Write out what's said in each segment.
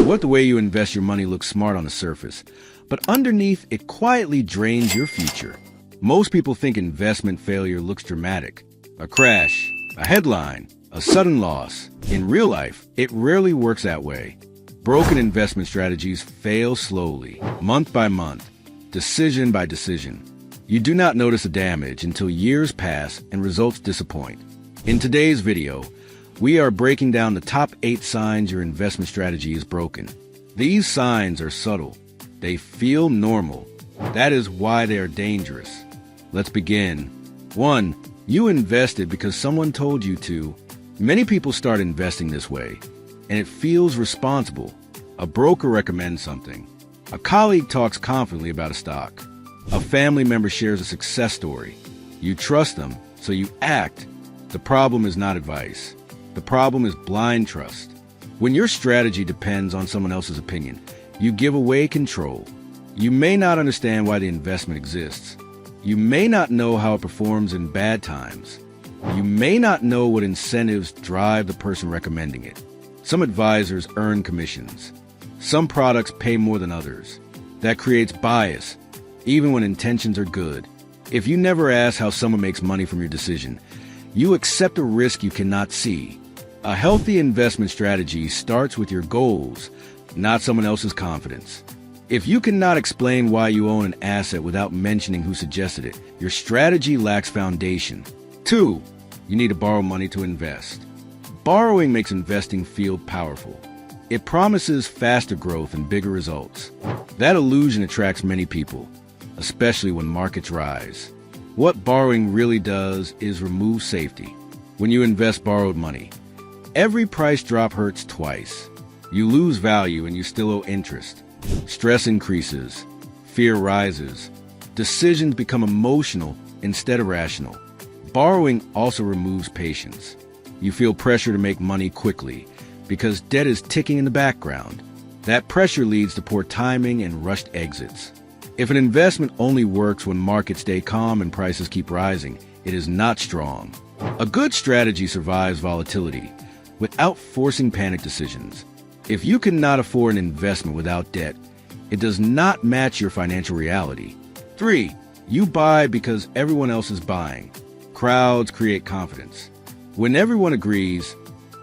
What the way you invest your money looks smart on the surface, but underneath it quietly drains your future. Most people think investment failure looks dramatic. A crash, a headline, a sudden loss. In real life, it rarely works that way. Broken investment strategies fail slowly, month by month, decision by decision. You do not notice the damage until years pass and results disappoint. In today's video, we are breaking down the top 8 signs your investment strategy is broken. These signs are subtle. They feel normal. That is why they are dangerous. Let's begin. 1. You invested because someone told you to. Many people start investing this way, and it feels responsible. A broker recommends something. A colleague talks confidently about a stock. A family member shares a success story. You trust them, so you act. The problem is not advice. The problem is blind trust. When your strategy depends on someone else's opinion, you give away control. You may not understand why the investment exists. You may not know how it performs in bad times. You may not know what incentives drive the person recommending it. Some advisors earn commissions. Some products pay more than others. That creates bias, even when intentions are good. If you never ask how someone makes money from your decision, you accept a risk you cannot see. A healthy investment strategy starts with your goals, not someone else's confidence. If you cannot explain why you own an asset without mentioning who suggested it, your strategy lacks foundation. 2. You need to borrow money to invest. Borrowing makes investing feel powerful. It promises faster growth and bigger results. That illusion attracts many people, especially when markets rise. What borrowing really does is remove safety. When you invest borrowed money, every price drop hurts twice. You lose value and you still owe interest. Stress increases. Fear rises. Decisions become emotional instead of rational. Borrowing also removes patience. You feel pressure to make money quickly because debt is ticking in the background. That pressure leads to poor timing and rushed exits. If an investment only works when markets stay calm and prices keep rising, it is not strong. A good strategy survives volatility without forcing panic decisions. If you cannot afford an investment without debt, it does not match your financial reality. 3. You buy because everyone else is buying. Crowds create confidence. When everyone agrees,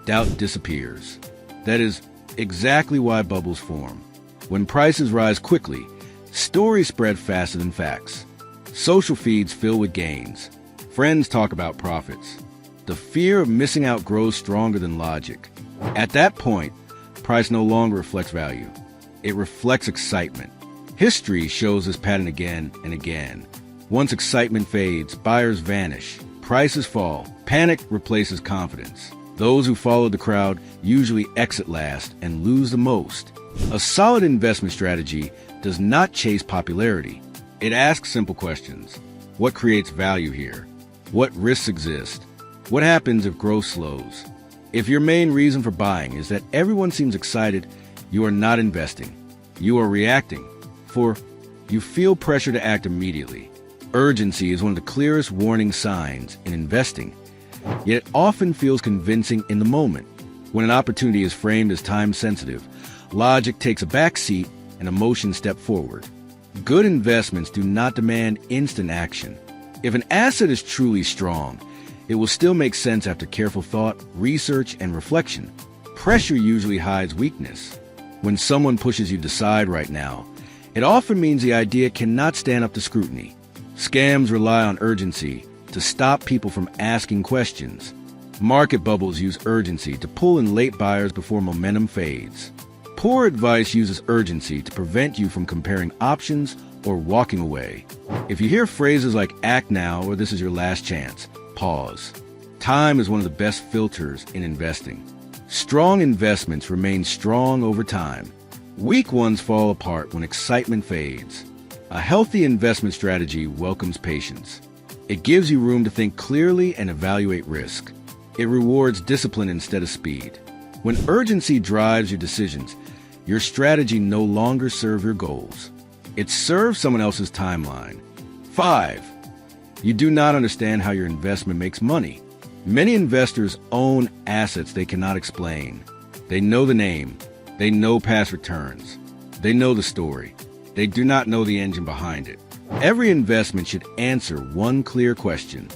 doubt disappears. That is exactly why bubbles form. When prices rise quickly, stories spread faster than facts. Social feeds fill with gains. Friends talk about profits. The fear of missing out grows stronger than logic. At that point, price no longer reflects value. It reflects excitement. History shows this pattern again and again. Once excitement fades, buyers vanish. Prices fall. Panic replaces confidence. Those who follow the crowd usually exit last and lose the most. A solid investment strategy does not chase popularity. It asks simple questions. What creates value here? What risks exist? What happens if growth slows? If your main reason for buying is that everyone seems excited, you are not investing. You are reacting, for you feel pressure to act immediately. Urgency is one of the clearest warning signs in investing, yet it often feels convincing in the moment. When an opportunity is framed as time-sensitive, logic takes a back seat and emotion step forward. Good investments do not demand instant action. If an asset is truly strong, it will still make sense after careful thought, research, and reflection. Pressure usually hides weakness. When someone pushes you to decide right now, it often means the idea cannot stand up to scrutiny. Scams rely on urgency to stop people from asking questions. Market bubbles use urgency to pull in late buyers before momentum fades. Poor advice uses urgency to prevent you from comparing options or walking away. If you hear phrases like act now or this is your last chance, pause. Time is one of the best filters in investing. Strong investments remain strong over time. Weak ones fall apart when excitement fades. A healthy investment strategy welcomes patience. It gives you room to think clearly and evaluate risk. It rewards discipline instead of speed. When urgency drives your decisions, your strategy no longer serves your goals. It serves someone else's timeline. 5. You do not understand how your investment makes money. Many investors own assets they cannot explain. They know the name, They know past returns. They know the story. They do not know the engine behind it. Every investment should answer one clear question.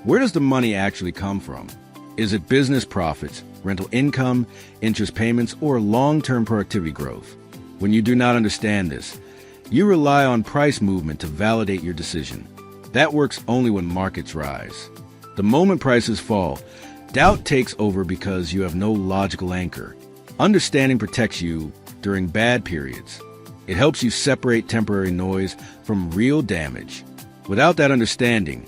Where does the money actually come from? Is it business profits, rental income, interest payments, or long-term productivity growth? When you do not understand this, you rely on price movement to validate your decision. That works only when markets rise. The moment prices fall, doubt takes over because you have no logical anchor. Understanding protects you during bad periods. It helps you separate temporary noise from real damage. Without that understanding,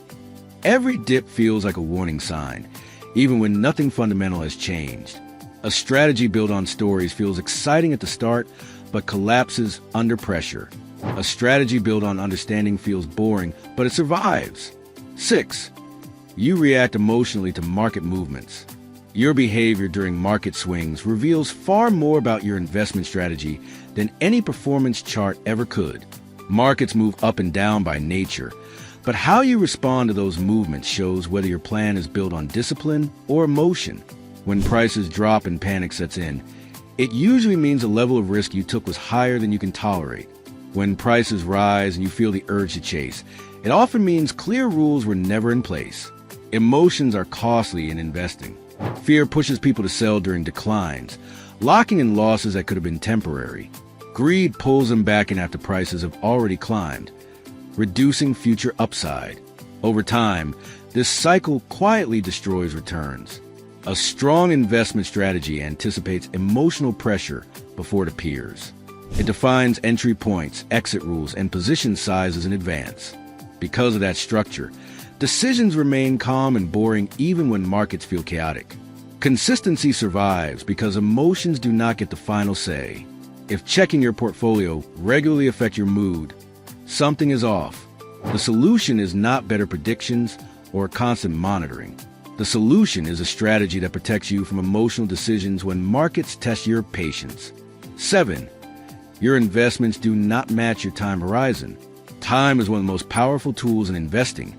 every dip feels like a warning sign, even when nothing fundamental has changed. A strategy built on stories feels exciting at the start, but collapses under pressure. A strategy built on understanding feels boring, but it survives. 6. You react emotionally to market movements. Your behavior during market swings reveals far more about your investment strategy than any performance chart ever could. Markets move up and down by nature, but how you respond to those movements shows whether your plan is built on discipline or emotion. When prices drop and panic sets in, it usually means the level of risk you took was higher than you can tolerate. When prices rise and you feel the urge to chase, it often means clear rules were never in place. Emotions are costly in investing. Fear pushes people to sell during declines, locking in losses that could have been temporary. Greed pulls them back in after prices have already climbed, reducing future upside. Over time, this cycle quietly destroys returns. A strong investment strategy anticipates emotional pressure before it appears. It defines entry points, exit rules, and position sizes in advance. Because of that structure, decisions remain calm and boring even when markets feel chaotic. Consistency survives because emotions do not get the final say. If checking your portfolio regularly affects your mood, something is off. The solution is not better predictions or constant monitoring. The solution is a strategy that protects you from emotional decisions when markets test your patience. 7. Your investments do not match your time horizon. Time is one of the most powerful tools in investing,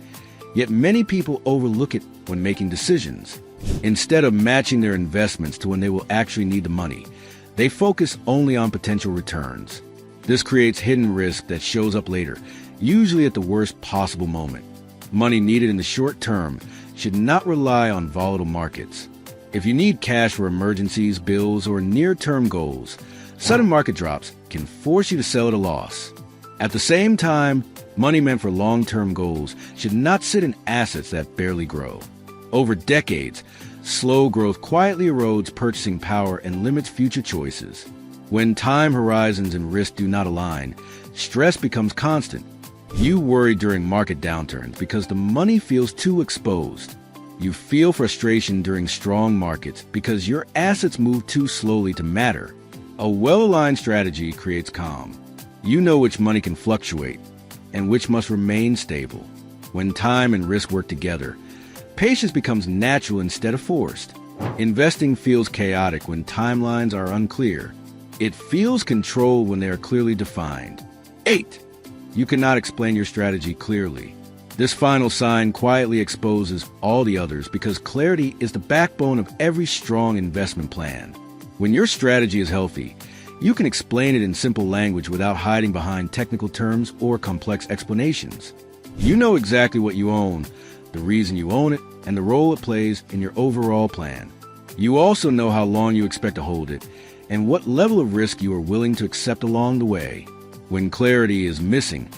yet many people overlook it when making decisions. Instead of matching their investments to when they will actually need the money, they focus only on potential returns. This creates hidden risk that shows up later, usually at the worst possible moment. Money needed in the short term should not rely on volatile markets. If you need cash for emergencies, bills, or near-term goals, sudden market drops can force you to sell at a loss. At the same time, money meant for long-term goals should not sit in assets that barely grow. Over decades, slow growth quietly erodes purchasing power and limits future choices. When time horizons and risk do not align, stress becomes constant. You worry during market downturns because the money feels too exposed. You feel frustration during strong markets because your assets move too slowly to matter. A well-aligned strategy creates calm. You know which money can fluctuate and which must remain stable. When time and risk work together, patience becomes natural instead of forced. Investing feels chaotic when timelines are unclear. It feels controlled when they are clearly defined. 8. You cannot explain your strategy clearly. This final sign quietly exposes all the others because clarity is the backbone of every strong investment plan. When your strategy is healthy, you can explain it in simple language without hiding behind technical terms or complex explanations. You know exactly what you own, the reason you own it, and the role it plays in your overall plan. You also know how long you expect to hold it and what level of risk you are willing to accept along the way. When clarity is missing,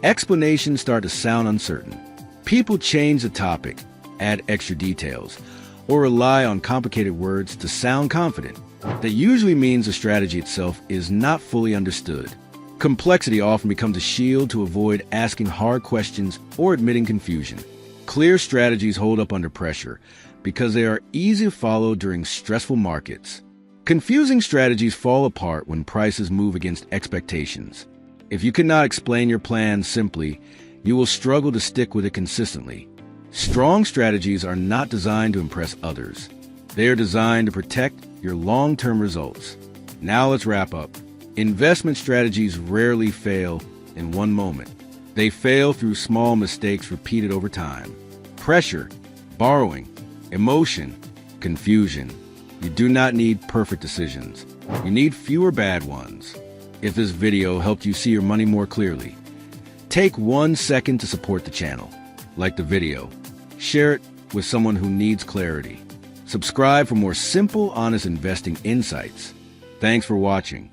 explanations start to sound uncertain. People change the topic, add extra details, or rely on complicated words to sound confident. That usually means the strategy itself is not fully understood. Complexity often becomes a shield to avoid asking hard questions or admitting confusion. Clear strategies hold up under pressure because they are easy to follow during stressful markets. Confusing strategies fall apart when prices move against expectations. If you cannot explain your plan simply, you will struggle to stick with it consistently. Strong strategies are not designed to impress others. They are designed to protect your long-term results. Now let's wrap up. Investment strategies rarely fail in one moment. They fail through small mistakes repeated over time. Pressure, borrowing, emotion, confusion. You do not need perfect decisions. You need fewer bad ones. If this video helped you see your money more clearly, take 1 second to support the channel. Like the video. Share it with someone who needs clarity. Subscribe for more simple, honest investing insights. Thanks for watching.